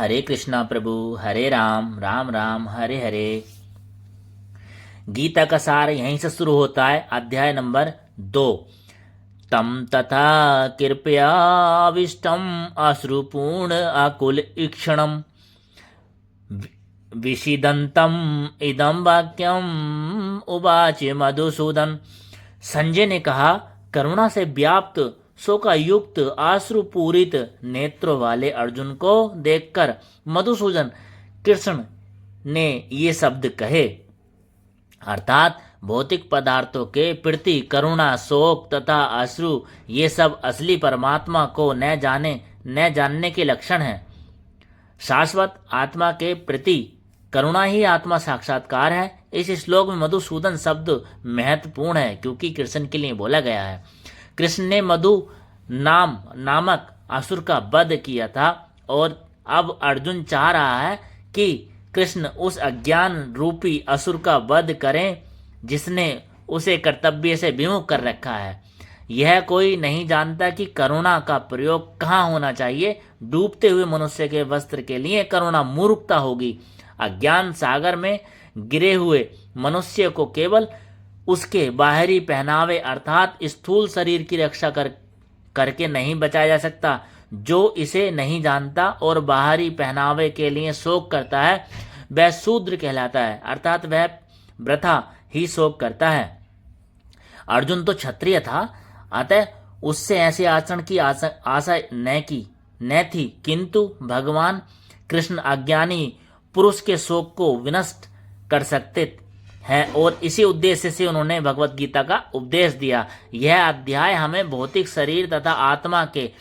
हरे कृष्णा प्रभु, हरे राम राम राम हरे हरे। गीता का सार यहीं से शुरू होता है। अध्याय नंबर 2। तम तथा कृपयाविष्टम अश्रुपूर्ण आकुल ईक्षणम विषिदंतम इदम वाक्यम उवाच मधुसूदन। संजय ने कहा, करुणा से व्याप्त शोकायुक्त आश्रुपूरित नेत्रों वाले अर्जुन को देखकर मधुसूदन कृष्ण ने ये शब्द कहे, अर्थात भौतिक पदार्थों के प्रति करुणा, शोक तथा अश्रु ये सब असली परमात्मा को न जानने के लक्षण हैं। शाश्वत आत्मा के प्रति करुणा ही आत्मा साक्षात्कार है। इस श्लोक में मधुसूदन शब्द महत्वपूर्ण है क्योंकि कृष्ण के लिए बोला गया है। कृष्ण ने मधु नामक असुर का वध किया था और अब अर्जुन चाह रहा है कि कृष्ण उस अज्ञान रूपी असुर का वध करें जिसने उसे कर्तव्य से विमुख कर रखा है। यह कोई नहीं जानता कि करुणा का प्रयोग कहाँ होना चाहिए। डूबते हुए मनुष्य के वस्त्र के लिए करुणा मूर्खता होगी। अज्ञान सागर में गिरे हुए मनुष्य को केवल उसके बाहरी पहनावे अर्थात स्थूल शरीर की रक्षा करके नहीं बचाया जा सकता। जो इसे नहीं जानता और बाहरी पहनावे के लिए शोक करता है वह शूद्र कहलाता है, अर्थात वह वृथा ही शोक करता है। अर्जुन तो क्षत्रिय था, अतः उससे ऐसे आचरण की आशा न थी, किंतु भगवान कृष्ण अज्ञानी पुरुष के शोक को विनष्ट कर सकते हैं और इसी उद्देश्य से उन्होंने भगवत गीता का उपदेश दिया। यह अध्याय हमें भौतिक शरीर तथा आत्मा के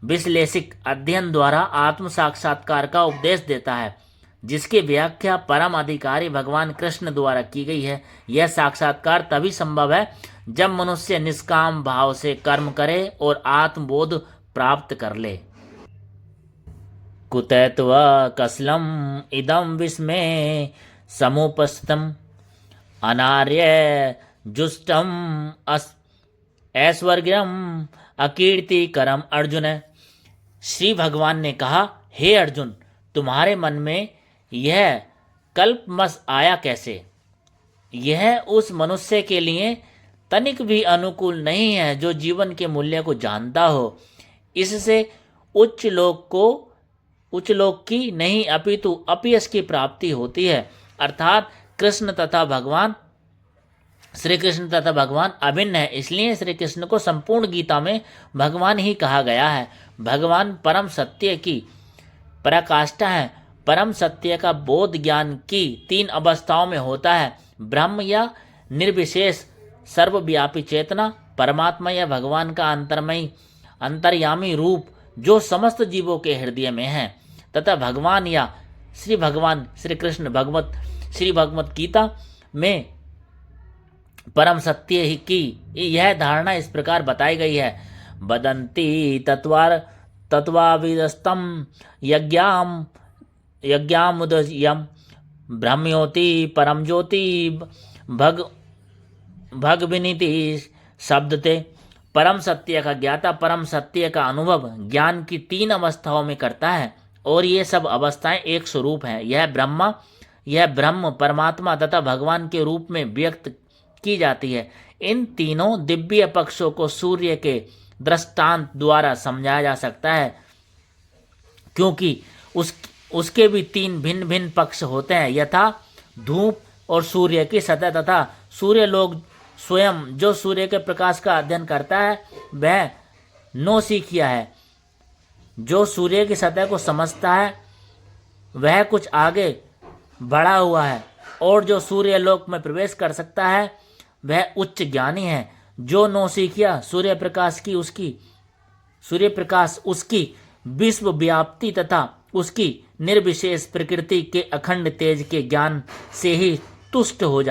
विश्लेषिक अध्ययन द्वारा आत्म साक्षात्कार का उपदेश देता है, जिसकी व्याख्या परम अधिकारी भगवान कृष्ण द्वारा की गई है। यह साक्षात्कार तभी संभव है जब मनुष्य निष्काम भाव से कर्म करे और आत्मबोध प्राप्त कर ले। कुतैत्वा कसलम इदम विस्मे समुपस्थम अनार्य जुष्टम ऐश्वर्यम अकीर्तिकरम अर्जुन। श्री भगवान ने कहा, हे अर्जुन, तुम्हारे मन में यह कल्पमस आया कैसे? यह उस मनुष्य के लिए तनिक भी अनुकूल नहीं है जो जीवन के मूल्य को जानता हो। इससे उच्च लोक की नहीं अपितु अपयश की प्राप्ति होती है। अर्थात श्री कृष्ण तथा भगवान अभिन्न है, इसलिए श्री कृष्ण को संपूर्ण गीता में भगवान ही कहा गया है। भगवान परम सत्य की पराकाष्ठा है। परम सत्य का बोध ज्ञान की 3 अवस्थाओं में होता है, ब्रह्म या निर्विशेष सर्वव्यापी चेतना, परमात्मा या भगवान का अंतर्यामी रूप जो समस्त जीवों के हृदय में है, तथा भगवान या श्री कृष्ण श्री भगवत गीता में परम सत्य ही की यह धारणा इस प्रकार बताई गई है। वदन्ति तत्वाविदस्तम यज्ञामुदयम ब्रह्म्योति परम ज्योति भगविनीति शब्दते। परम सत्य का ज्ञाता परम सत्य का अनुभव ज्ञान की 3 अवस्थाओं में करता है और ये सब अवस्थाएं एक स्वरूप हैं। यह ब्रह्म परमात्मा तथा भगवान के रूप में व्यक्त की जाती है। इन तीनों दिव्य पक्षों को सूर्य के दृष्टांत द्वारा समझाया जा सकता है, क्योंकि उसके भी 3 भिन्न भिन्न पक्ष होते हैं, यथा धूप और सूर्य की सतह तथा सूर्य लोक स्वयं। जो सूर्य के प्रकाश का अध्ययन करता है वह नौसिखिया है। जो सूर्य की सतह को समझता है वह कुछ आगे बढ़ा हुआ है और जो सूर्य लोक में प्रवेश कर सकता है वह उच्च ज्ञानी है। जो नौसिखिया सूर्य प्रकाश उसकी विश्व व्याप्ति तथा उसकी निर्विशेष प्रकृति के अखंड तेज के ज्ञान से ही तुष्ट हो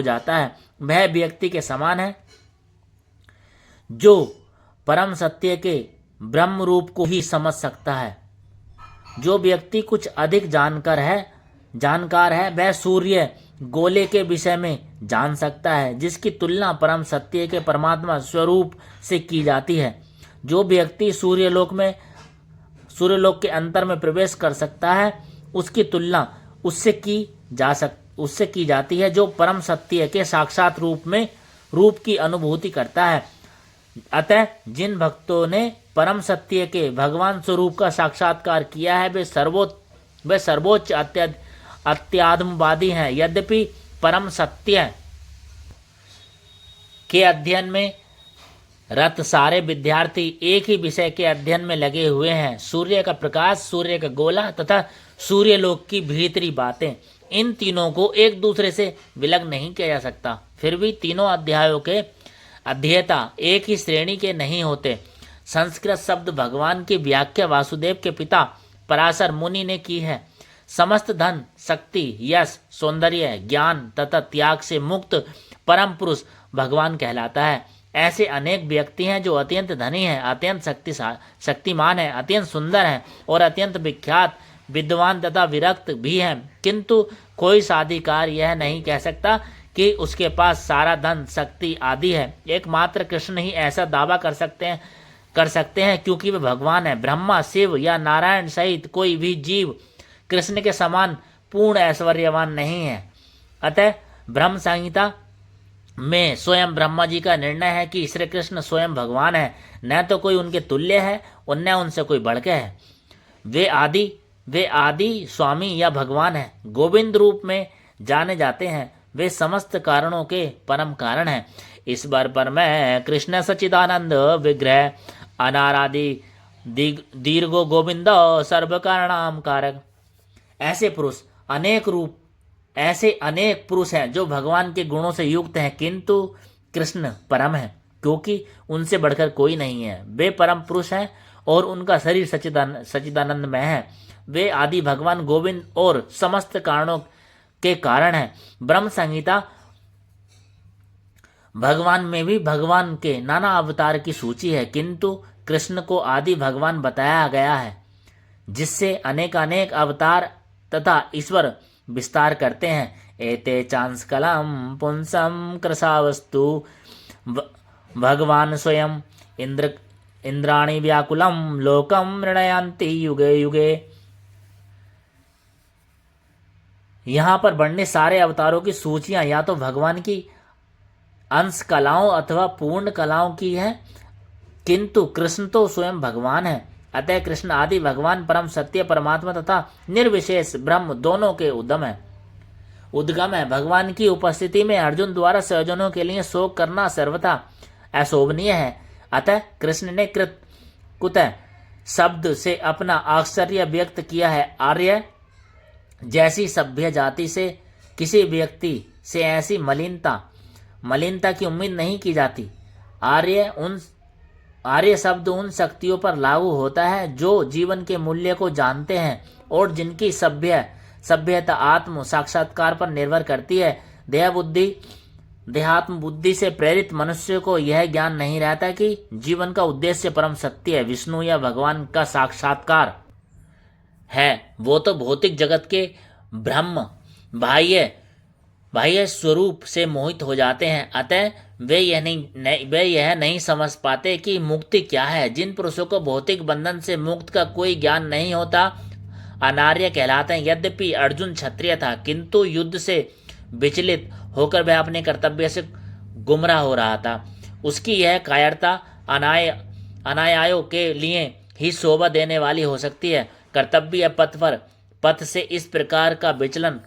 जाता है, वह व्यक्ति के समान है जो परम सत्य के ब्रह्म रूप को ही समझ सकता है। जो व्यक्ति कुछ अधिक जानकार है वह सूर्य गोले के विषय में जान सकता है, जिसकी तुलना परम सत्य के परमात्मा स्वरूप से की जाती है। जो व्यक्ति सूर्यलोक के अंतर में प्रवेश कर सकता है, उसकी तुलना उससे की जाती है जो परम सत्य के साक्षात रूप की अनुभूति करता है। अतः जिन भक्तों ने परम सत्य के भगवान स्वरूप का साक्षात्कार किया है वे सर्वोच्च अत्यात्मवादी हैं। यद्यपि परम सत्य के अध्ययन में रत सारे विद्यार्थी एक ही विषय के अध्ययन में लगे हुए हैं, सूर्य का प्रकाश, सूर्य का गोला तथा सूर्यलोक की भीतरी बातें, इन तीनों को एक दूसरे से विलग नहीं किया जा सकता। फिर भी तीनों अध्यायों के अध्येता एक ही श्रेणी के नहीं होते। संस्कृत शब्द भगवान की व्याख्या वासुदेव के पिता पराशर मुनि ने की है। समस्त धन, शक्ति, यश, सौंदर्य, ज्ञान तथा त्याग से मुक्त परम पुरुष भगवान कहलाता है। ऐसे अनेक व्यक्ति हैं जो अत्यंत धनी हैं, अत्यंत शक्तिमान हैं, अत्यंत सुंदर हैं और अत्यंत विख्यात, विद्वान तथा विरक्त भी हैं, किंतु कोई साधिकार यह नहीं कह सकता कि उसके पास सारा धन, शक्ति आदि है। एकमात्र कृष्ण ही ऐसा दावा कर सकते हैं क्योंकि वे भगवान हैं। ब्रह्मा, शिव या नारायण सहित कोई भी जीव कृष्ण के समान पूर्ण ऐश्वर्यवान नहीं है। अतः ब्रह्म संहिता में स्वयं ब्रह्मा जी का निर्णय है कि श्री कृष्ण स्वयं भगवान है, न तो कोई उनके तुल्य है और न उनसे कोई बढ़ के है। वे आदि स्वामी या भगवान है, गोविंद रूप में जाने जाते हैं। वे समस्त कारणों के परम कारण हैं। इस बार पर मैं कृष्ण सच्चिदानंद विग्रह अनारादि दीर्घो गोविंद सर्व कारणाम कारक। ऐसे अनेक पुरुष हैं जो भगवान के गुणों से युक्त हैं, किंतु कृष्ण परम है क्योंकि उनसे बढ़कर कोई नहीं है। वे परम पुरुष हैं और उनका शरीर सच्चिदानंदमय है। वे आदि भगवान गोविंद और समस्त कारणों के कारण हैं। ब्रह्म संहिता भगवान में भी भगवान के नाना अवतार की सूची है, किंतु कृष्ण को आदि भगवान बताया गया है, जिससे अनेक अवतार तथा ईश्वर विस्तार करते हैं। एते चांस्कलम पुंसम कृशावस्तु भगवान स्वयं इंद्राणी व्याकुलम लोकम मृणयन्ति युगे युगे। यहाँ पर बढ़ने सारे अवतारों की सूचियां या तो भगवान की अंश कलाओं अथवा पूर्ण कलाओं की है, किंतु कृष्ण तो स्वयं भगवान है। अतः कृष्ण आदि भगवान परम सत्य परमात्मा तथा निर्विशेष ब्रह्म दोनों के उद्गम है। भगवान की उपस्थिति में अर्जुन द्वारा स्वजनों के लिए शोक करना सर्वथा अशोभनीय है। अतः कृष्ण ने कुतः शब्द से अपना आश्चर्य व्यक्त किया है। आर्य जैसी सभ्य जाति से किसी व्यक्ति से ऐसी मलिनता की उम्मीद नहीं की जाती। आर्य शब्द उन शक्तियों पर लागू होता है जो जीवन के मूल्य को जानते हैं और जिनकी सभ्यता आत्म साक्षात्कार पर निर्भर करती है। देहात्म बुद्धि से प्रेरित मनुष्य को यह ज्ञान नहीं रहता कि जीवन का उद्देश्य परम सत्य है, विष्णु या भगवान का साक्षात्कार है। वो तो भौतिक जगत के ब्रह्म बाह्य स्वरूप से मोहित हो जाते हैं। अतः वे यह नहीं समझ पाते कि मुक्ति क्या है। जिन पुरुषों को भौतिक बंधन से मुक्त का कोई ज्ञान नहीं होता अनार्य कहलाते हैं। यद्यपि अर्जुन क्षत्रिय था, किंतु युद्ध से विचलित होकर वह अपने कर्तव्य से गुमराह हो रहा था। उसकी यह कायरता अनायायों के लिए ही शोभा देने वाली हो सकती है। कर्तव्य पथ से इस प्रकार का विचलन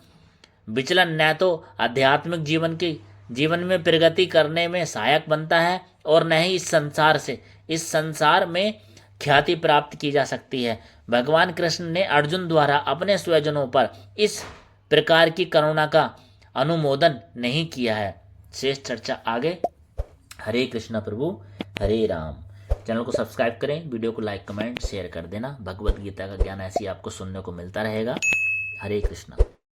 न तो आध्यात्मिक जीवन में प्रगति करने में सहायक बनता है और न ही इस संसार में ख्याति प्राप्त की जा सकती है। भगवान कृष्ण ने अर्जुन द्वारा अपने स्वजनों पर इस प्रकार की करुणा का अनुमोदन नहीं किया है। शेष चर्चा आगे। हरे कृष्णा प्रभु, हरे राम। चैनल को सब्सक्राइब करें, वीडियो को लाइक कमेंट शेयर कर देना। भगवत गीता का ज्ञान ऐसे ही आपको सुनने को मिलता रहेगा। हरे कृष्णा।